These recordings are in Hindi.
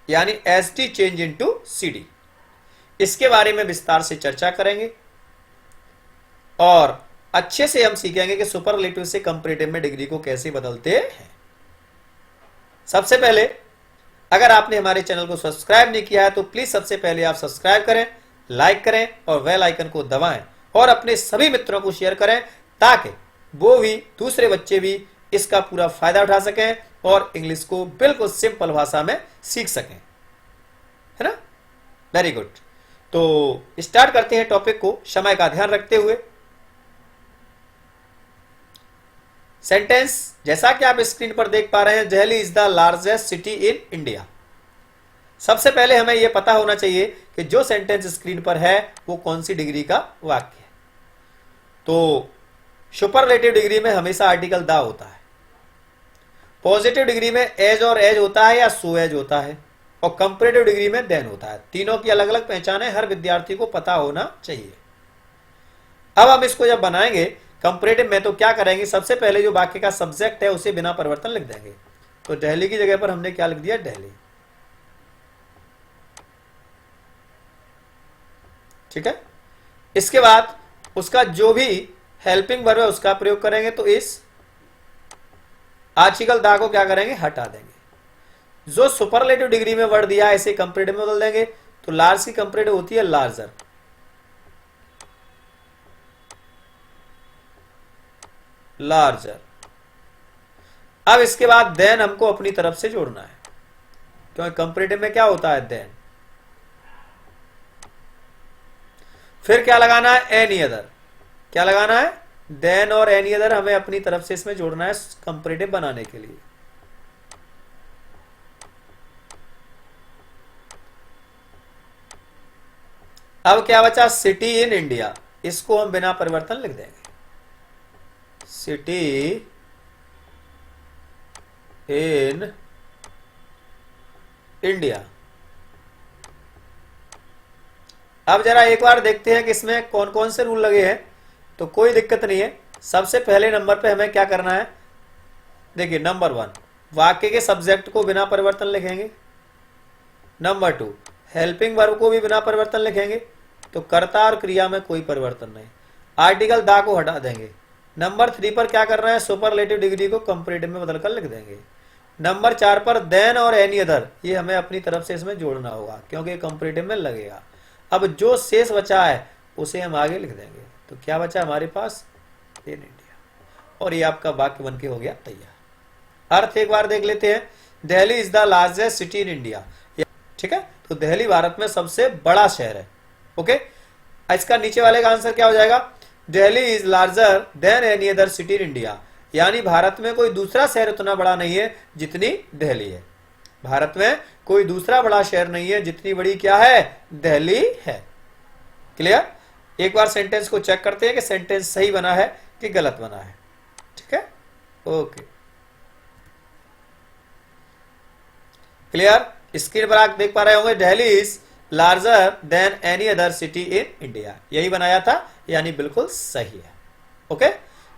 यानी S T change into C D. इसके बारे में विस्तार से चर्चा करेंगे और अच्छे से हम सीखेंगे कि सुपरलेटिव से कंपैरेटिव में डिग्री को कैसे बदलते हैं। सबसे पहले अगर आपने हमारे चैनल को सब्सक्राइब नहीं किया है तो प्लीज सबसे पहले आप सब्सक्राइब करें, लाइक करें और बेल आइकन को दबाएं और अपने सभी मित्रों को शेयर करें ताकि वो भी, दूसरे बच्चे भी इसका पूरा फायदा उठा सकें और इंग्लिश को बिल्कुल सिंपल भाषा में सीख सकें, है ना। Very good. तो स्टार्ट करते हैं टॉपिक को समय का ध्यान रखते हुए। सेंटेंस जैसा कि आप स्क्रीन पर देख पा रहे हैं, Delhi is the largest city in India. सबसे पहले हमें यह पता होना चाहिए कि जो सेंटेंस स्क्रीन पर है वो कौन सी डिग्री का वाक्य है। तो सुपरलेटिव डिग्री में हमेशा आर्टिकल द होता है, पॉजिटिव डिग्री में एज और एज होता है या सो एज होता है, और कंपैरेटिव डिग्री में देन होता है। तीनों की अलग अलग पहचान है, हर विद्यार्थी को पता होना चाहिए। अब हम इसको जब बनाएंगे कंपैरेटिव में तो क्या करेंगे, सबसे पहले जो वाक्य का सब्जेक्ट है उसे बिना परिवर्तन लिख देंगे। तो दिल्ली की जगह पर हमने क्या लिख दिया, दिल्ली। ठीक है। इसके बाद उसका जो भी हेल्पिंग वर्ब है उसका प्रयोग करेंगे। तो इस आर्टिकल दा को क्या करेंगे, हटा देंगे। जो सुपरलेटिव डिग्री में वर्ड दिया है इसे कंपैरेटिव में बदल देंगे। तो लार्ज की कंपैरेटिव होती है लार्जर, लार्जर। अब इसके बाद देन हमको अपनी तरफ से जोड़ना है, क्योंकि कंपैरेटिव में क्या होता है, देन। फिर क्या लगाना है, एनी अदर। क्या लगाना है, देन और एनी अदर हमें अपनी तरफ से इसमें जोड़ना है कंपैरेटिव बनाने के लिए। अब क्या बचा, सिटी इन इंडिया। इसको हम बिना परिवर्तन लिख देंगे, सिटी इन इंडिया। अब जरा एक बार देखते हैं कि इसमें कौन कौन से रूल लगे हैं। तो कोई दिक्कत नहीं है। सबसे पहले नंबर पे हमें क्या करना है, देखिए नंबर 1 वाक्य के सब्जेक्ट को बिना परिवर्तन लिखेंगे। नंबर 2 हेल्पिंग वर्ब को भी बिना परिवर्तन लिखेंगे। तो कर्ता और क्रिया में कोई परिवर्तन नहीं। आर्टिकल दा को हटा देंगे। नंबर 3 पर क्या करना है, सुपरलेटिव डिग्री को कंपैरेटिव में बदलकर लिख देंगे। नंबर 4 पर देन और एनी अदर, ये हमें अपनी तरफ से इसमें जोड़ना होगा क्योंकि कंपैरेटिव में लगेगा। अब जो शेष बचा है उसे हम आगे लिख देंगे। तो क्या बचा हमारे पास, इन इंडिया। और ये आपका वाक्य बनके हो गया तैयार। अर्थ एक बार देख लेते हैं, Delhi is the largest city in India. ठीक है। तो दिल्ली भारत में सबसे बड़ा शहर है। ओके। इसका नीचे वाले का आंसर क्या हो जाएगा, Delhi is larger than any other city in India. यानी भारत में कोई दूसरा शहर उतना बड़ा नहीं है जितनी दिल्ली है। भारत में कोई दूसरा बड़ा शहर नहीं है जितनी बड़ी क्या है, दिल्ली है। क्लियर। एक बार सेंटेंस को चेक करते हैं कि सेंटेंस सही बना है कि गलत बना है। ठीक है। Okay, clear. स्क्रीन पर आप देख पा रहे होंगे, Delhi is larger than any other city in India. यही बनाया था, यानी बिल्कुल सही है। ओके,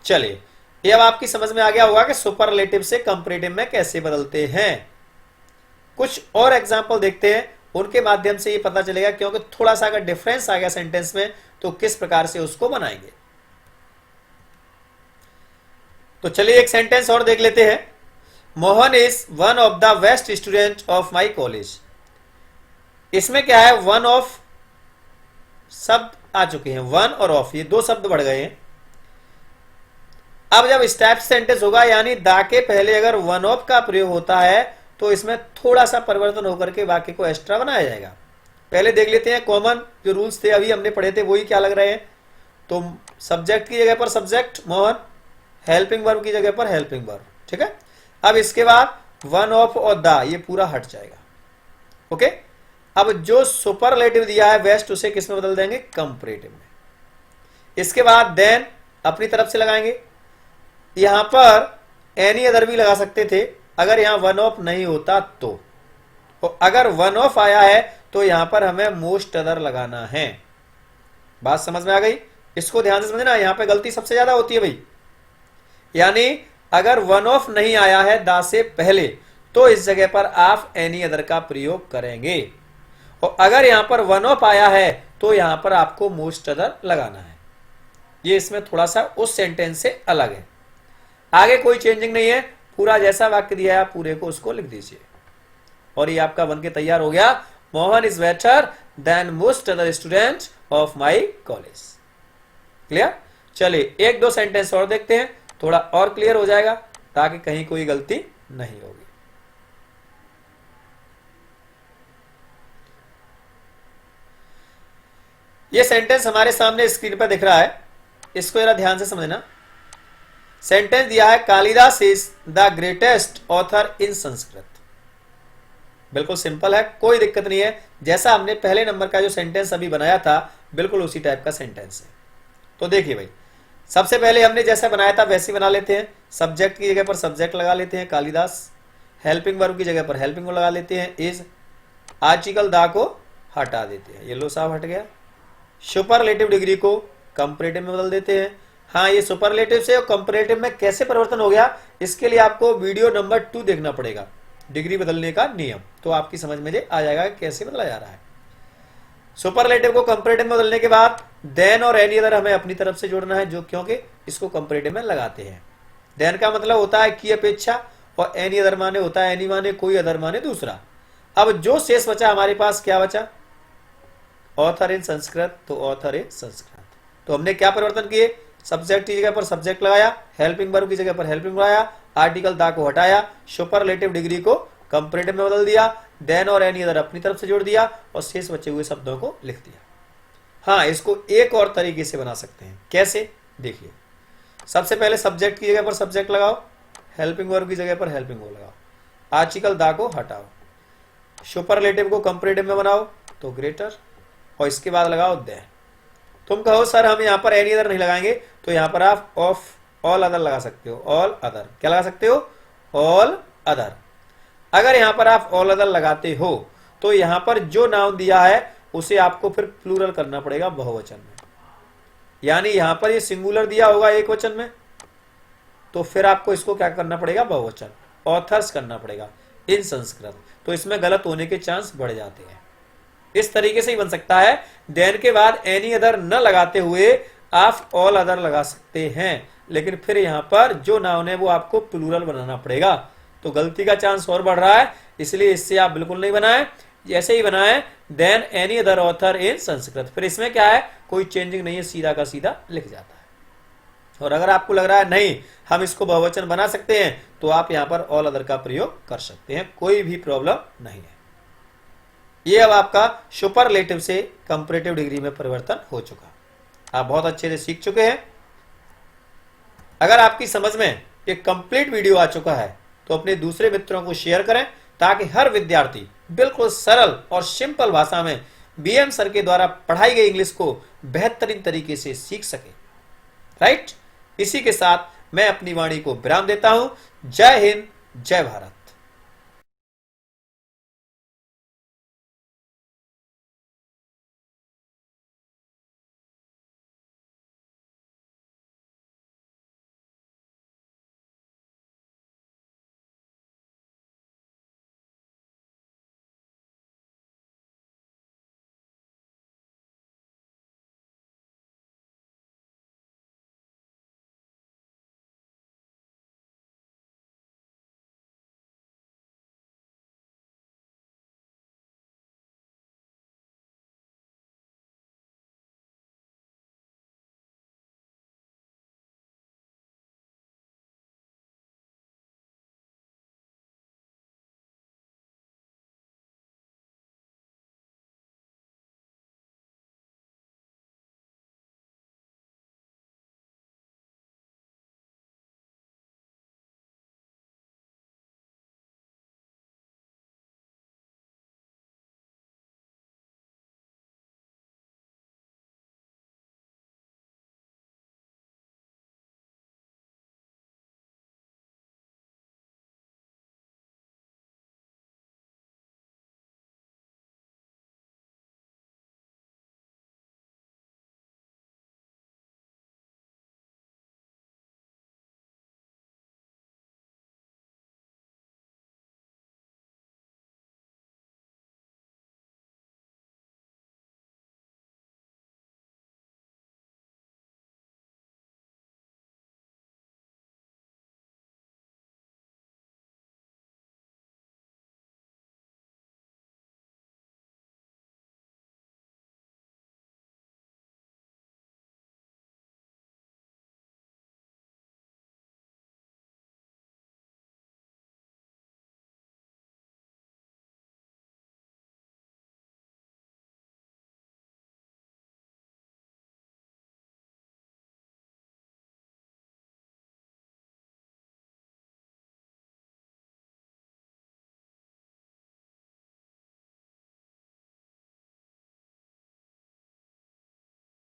चलिए ये अब आपकी समझ में आ गया होगा कि सुपरलेटिव से कंपैरेटिव में कैसे बदलते हैं। कुछ और एग्जांपल देखते हैं, उनके माध्यम से ये पता चलेगा, क्योंकि थोड़ा सा अगर डिफरेंस आ गया सेंटेंस में तो किस प्रकार से उसको बनाएंगे। तो चलिए एक सेंटेंस और देख लेते हैं। Mohan is one of the best student of my college. इसमें क्या है, वन ऑफ शब्द आ चुके हैं, वन और ऑफ, ये दो शब्द बढ़ गए हैं। अब जब स्टेप सेंटेंस होगा, यानी दा के पहले अगर वन ऑफ का प्रयोग होता है तो इसमें थोड़ा सा परिवर्तन होकर के वाक्य को एक्स्ट्रा बनाया जाएगा। पहले देख लेते हैं कॉमन जो रूल्स थे अभी हमने पढ़े थे वही क्या लग रहे हैं। तो सब्जेक्ट की जगह पर सब्जेक्ट मोहन, हेल्पिंग वर्ब की जगह पर हेल्पिंग वर्ब। ठीक है। अब इसके बाद वन ऑफ और दा, ये पूरा हट जाएगा। ओके। अब जो सुपरलेटिव दिया है बेस्ट, उसे किस में बदल देंगे, कंपैरेटिव में। इसके बाद देन अपनी तरफ से लगाएंगे। यहां पर एनी अदर भी लगा सकते थे अगर यहां वन ऑफ नहीं होता तो। अगर वन ऑफ आया है तो यहां पर हमें मोस्ट अदर लगाना है। बात समझ में आ गई। इसको ध्यान से समझना, यहां पे गलती सबसे ज्यादा होती है भाई। यानी अगर वन ऑफ नहीं आया है दा से पहले तो इस जगह पर आप एनी अदर का प्रयोग करेंगे। और अगर यहां पर वन ऑफ आया है तो यहां पर आपको मोस्ट अदर लगाना है। ये इसमें थोड़ा सा उस सेंटेंस से अलग है। आगे कोई चेंजिंग नहीं है, पूरा जैसा वाक्य दिया है पूरे को उसको लिख दीजिए और ये आपका बन के तैयार हो गया। Mohan is better than most other student of my college. Clear? चलिए एक दो सेंटेंस और देखते हैं, थोड़ा और क्लियर हो जाएगा ताकि कहीं कोई गलती नहीं होगी। ये सेंटेंस हमारे सामने स्क्रीन पर दिख रहा है, इसको जरा ध्यान से समझना। सेंटेंस दिया है Kalidas is the greatest author in Sanskrit. बिल्कुल सिंपल है, कोई दिक्कत नहीं है। जैसा हमने पहले नंबर का जो सेंटेंस अभी बनाया था बिल्कुल उसी टाइप का सेंटेंस है। तो देखिए भाई, सबसे पहले हमने जैसा बनाया था वैसे बना लेते हैं। सब्जेक्ट की जगह पर सब्जेक्ट लगा लेते हैं कालिदास, हेल्पिंग वर्ब की जगह पर हेल्पिंग लगा लेते हैं इज, आर्टिकल दा को हटा देते हैं, ये लो साहब हट गया। सुपरलेटिव डिग्री को कंपैरेटिव में बदल देते हैं। हाँ, ये सुपरलेटिव से कंपैरेटिव में कैसे परिवर्तन हो गया, इसके लिए आपको वीडियो नंबर 2 देखना पड़ेगा, डिग्री बदलने का नियम, तो आपकी समझ में आ जाएगा कैसे बदला जा रहा है। सुपरलेटिव को कंपैरेटिव में बदलने के बाद देन और एनी अदर हमें अपनी तरफ से जोड़ना है, जो क्योंकि इसको कंपैरेटिव में लगाते हैं। देन का मतलब होता है की अपेक्षा और एनी अदर माने होता है एनी माने कोई अदर माने दूसरा। अब जो शेष बचा हमारे पास, क्या बचा? ऑथर इन संस्कृत, तो ऑथर इन संस्कृत। तो हमने क्या परिवर्तन किए? सब्जेक्ट की जगह पर सब्जेक्ट लगाया, हेल्पिंग वर्ब की जगह पर हेल्पिंग लगाया, आर्टिकल दा को हटाया, सुपरलेटिव डिग्री को कंपैरेटिव में बदल दिया, देन और एनी अदर अपनी तरफ से जोड़ दिया और शेष बचे हुए शब्दों को लिख दिया। हाँ, इसको एक और तरीके से बना सकते हैं। कैसे? देखिए, सबसे पहले सब्जेक्ट की जगह पर सब्जेक्ट लगाओ, हेल्पिंग वर्ब की जगह पर हेल्पिंग वर्ब लगाओ, आर्टिकल दा को हटाओ, सुपरलेटिव को कंपैरेटिव में बनाओ तो ग्रेटर, और इसके बाद लगाओ देन। तुम कहो सर हम यहाँ पर एनी अदर नहीं लगाएंगे, तो यहाँ पर आप ऑफ ऑल अदर लगा सकते हो। ऑल अदर क्या लगा सकते हो? All other. अगर यहाँ पर आप ऑल अदर लगाते हो तो यहाँ पर जो नाउन दिया है उसे आपको फिर प्लूरल करना पड़ेगा बहुवचन में। यानी यहाँ पर ये सिंगुलर दिया होगा एक वचन में, तो फिर आपको इसको क्या करना पड़ेगा? बहुवचन, ऑथर्स करना पड़ेगा इन संस्कृत। तो इसमें गलत होने के चांस बढ़ जाते हैं। इस तरीके से ही बन सकता है। देन के बाद एनी अदर न लगाते हुए आप ऑल अदर लगा सकते हैं, लेकिन फिर यहां पर जो नाउन है वो आपको प्लूरल बनाना पड़ेगा, तो गलती का चांस और बढ़ रहा है। इसलिए इससे आप बिल्कुल नहीं बनाएं, जैसे ही बनाएं then any other author in Sanskrit, फिर इसमें क्या है, कोई चेंजिंग नहीं है, सीधा का सीधा लिख जाता है। और अगर आपको लग रहा है नहीं हम इसको बहुवचन बना सकते हैं, तो आप यहां पर ऑल अदर का प्रयोग कर सकते हैं, कोई भी प्रॉब्लम नहीं है। ये अब आपका सुपरलेटिव से कंपैरेटिव डिग्री में परिवर्तन हो चुका, आप बहुत अच्छे से सीख चुके हैं। अगर आपकी समझ में एक कंप्लीट वीडियो आ चुका है तो अपने दूसरे मित्रों को शेयर करें, ताकि हर विद्यार्थी बिल्कुल सरल और सिंपल भाषा में बीएम सर के द्वारा पढ़ाई गई इंग्लिश को बेहतरीन तरीके से सीख सके। राइट? इसी के साथ मैं अपनी वाणी को विराम देता हूं। जय हिंद, जय भारत।